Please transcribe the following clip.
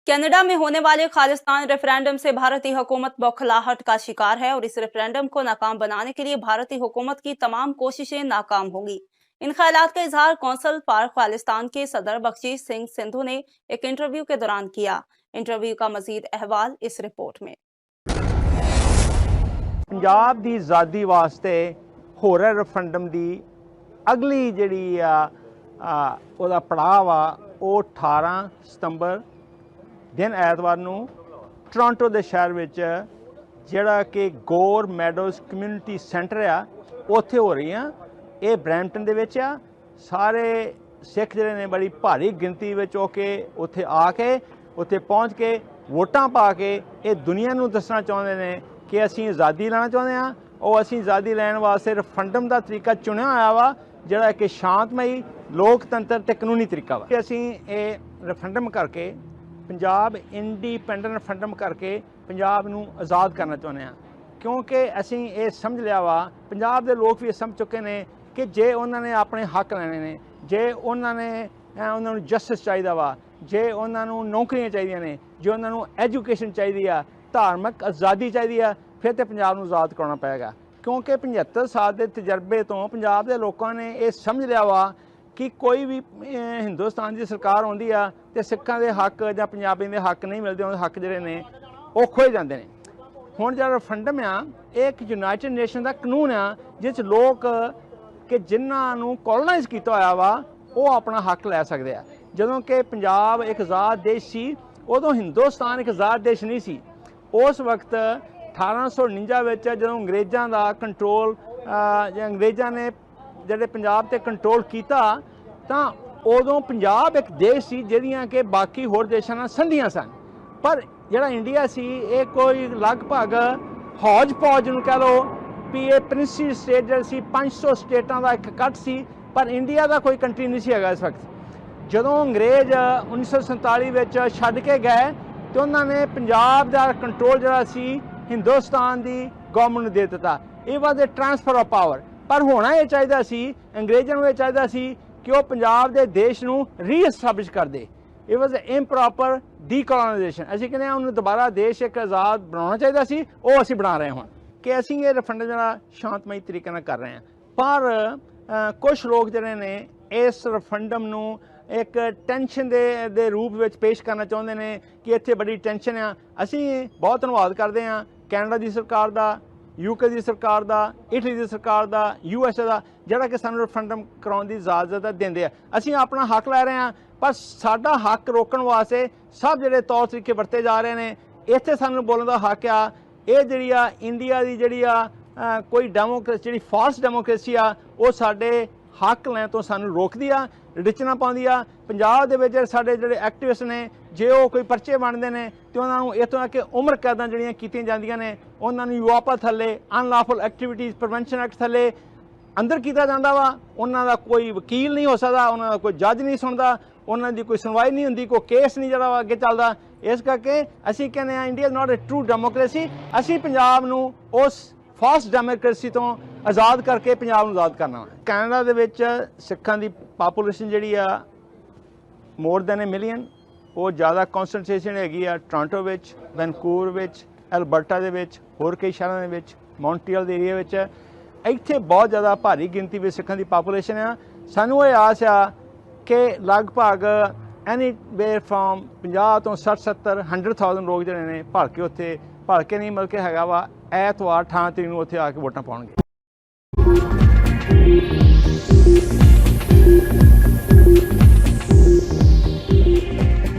Canada में होने वाले खालिस्तान रेफरेंडम से भारतीय हुकूमत बौखलाहट का शिकार है और इस रेफरेंडम को नाकाम बनाने के लिए भारतीय हुकूमत की तमाम कोशिशें नाकाम होंगी। इन ख्यालात का इजहार कौंसल फॉर खालिस्तान के सदर बख्शीश सिंह सिंधु ने एक इंटरव्यू के दौरान किया। इंटरव्यू का मजीद अहवाल इस रिपोर्ट में। पंजाब दी आज़ादी वास्ते हो रहे रेफरेंडम दी अगली जिहड़ी ओहदा पड़ाव आ वो 18 सितंबर दिन ऐतवार नूं टोरंटो दे शहर विच जिहड़ा कि गोर मैडोज़ कम्यूनिटी सेंटर आ उत्थे हो रही आ। ये ब्रैम्पटन दे विच आ। सारे सिख जिहड़े ने बड़ी भारी गिनती विच होके उत्थे आके उत्थे पहुँच के वोटां पा के ये दुनिया नूं दसना चाहुंदे ने कि असीं आज़ादी लैना चाहुंदे आ और असीं आज़ादी लैण वास्ते रेफरेंडम दा तरीका चुनिया होया वा जिहड़ा कि शांतमई लोकतंत्र ते कानूनी तरीका वा। असीं ये रेफरेंडम करके पंजाब इंडिपेंडेंट रेफरेंडम करके पंजाब नूं आज़ाद करना चाहुंदे आ, क्योंकि असीं ये समझ लिया वा, पंजाब दे लोग भी समझ चुके ने कि जे उन्होंने अपने हक लैने ने, जे उन्होंने जस्टिस चाहिदा वा, जे उन्होंने नौकरियां चाहिए ने, जे उन्होंने एजुकेशन चाहिदी आ, धार्मिक आज़ादी चाहिदी आ, फिर तो पंजाब नूं आज़ाद कराना पेगा। क्योंकि 75 साल के तजर्बे तो पंजाब के लोगों ने यह समझ लिया वा कि कोई भी हिंदुस्तान की सरकार आउंदी आ ते सिखां दे हक जां पंजाबियों के हक नहीं मिलते, उन्हें हक जिहड़े ने वो खोए जाते हैं। हुण जिहड़ा रेफरेंडम आ एक यूनाइटेड नेशन का कानून आ जिस लोग कि जिन्होंने कॉलोनाइज किया होया वा वो अपना हक लै सकते हैं। जदों कि पंजाब एक आज़ाद देश सी उदों हिंदुस्तान एक आज़ाद देश नहीं सी। उस वक्त 1849 जो अंग्रेज़ों का कंट्रोल अंग्रेज़ों ने जिहड़े पंजाब ते कंट्रोल किया तां उदों पंजाब एक देश सी जिहड़ियां कि बाकी होर देशां नाल संधियां सन। पर जिहड़ा इंडिया सी ये कोई लगभग हौज पौज नूं कह लो भी ये प्रिंसी स्टेट जिहड़ी सी 500 स्टेटां का एक कट सी, पर इंडिया का कोई कंट्री नहीं सी हैगा इस वक्त। जदों अंग्रेज़ 1947 विच छड्ड के गए तो उन्होंने पंजाब का कंट्रोल जिहड़ा सी हिंदुस्तान की गवर्नमेंट नूं दे दिता। It was A transfer of power. पर होना यह चाहिए सी, अंग्रेज़ों को यह चाहिए सी कि वह पंजाब के देश नूं रीएस्टैबलिश कर दे। It was a improper decolonisation. असीं कहते हैं उन्हें दोबारा देश एक आज़ाद बनाना चाहिए सी, वो असीं बना रहे हैं कि असीं ये रेफरेंडम जिहड़ा शांतमई तरीके नाल कर रहे हैं। पर कुछ लोग जिहड़े ने इस रेफरेंडम नूं एक टेंशन दे रूप में पेश करना चाहते हैं कि इत्थे बड़ी टेंशन आ। असीं बहुत धन्नवाद करते हैं कैनेडा की सरकार का, यूके की सरकार का, इटली की सरकार का, यूएसए का, जिहड़ा कि सानूं रेफरेंडम कराउण दी इजाजत देंदे आ। असीं अपना हक लै रहे हैं, पर साडा हक रोकण वास्ते सब जिहड़े तौर तरीके वरते जा रहे हैं। इत्थे सानूं बोलण दा हक आ। ये जिहड़ी आ इंडिया की जिहड़ी आ कोई डेमोक्रेसी जिहड़ी फास्ट डेमोक्रेसी आ वो साडे हक लैण तो सानूं रोकदी आ, रिचना पाउंदी आ। पंजाब दे विच साडे जिहड़े एक्टिविस्ट ने जे वो कोई परचे बनते हैं तो उन्होंने इत्थों तक कि उम्र कैदां जिहड़ियां कीतियां जांदियां ने उन्होंने यूआपा थल्ले अनलॉफुल एक्टिविटीज़ प्रिवेंशन एक्ट थल्ले अंदर किया जाता वा। उन्हों का कोई वकील नहीं हो सकता, उन्हों का कोई जज नहीं सुनता, उन्हों की कोई सुनवाई नहीं होंगी, कोई केस नहीं जिहड़ा अगे चलता। इस करके असीं कहने India is not a true democracy. असीं पंजाब नूं उस फास्ट डेमोक्रेसी तो आज़ाद करके पंजाब नूं आज़ाद करना। कैनेडा दे विच सिखां दी पापूलेशन जिहड़ी आ मोर दैन ए मिलियन, वो ज़्यादा कॉन्सनट्रेशन हैगी आ टोरंटो विच, वैनकूवर विच, एल्बर्टा दे विच, होर कई शहरां दे विच, मॉन्ट्रियल दे एरिया विच इत्थे बहुत ज़्यादा भारी गिनती में सिखां दी पापूलेशन आ। सानूं ये आस आ कि लगभग एनी वेयर फ्रॉम 50 तो 60-70 100,000 लोग जिहड़े ने भड़के उत्थे भड़के नहीं बल्कि हैगा वा ऐतवार 18 तरीक नूं उत्थे आके वोटां पाउणगे।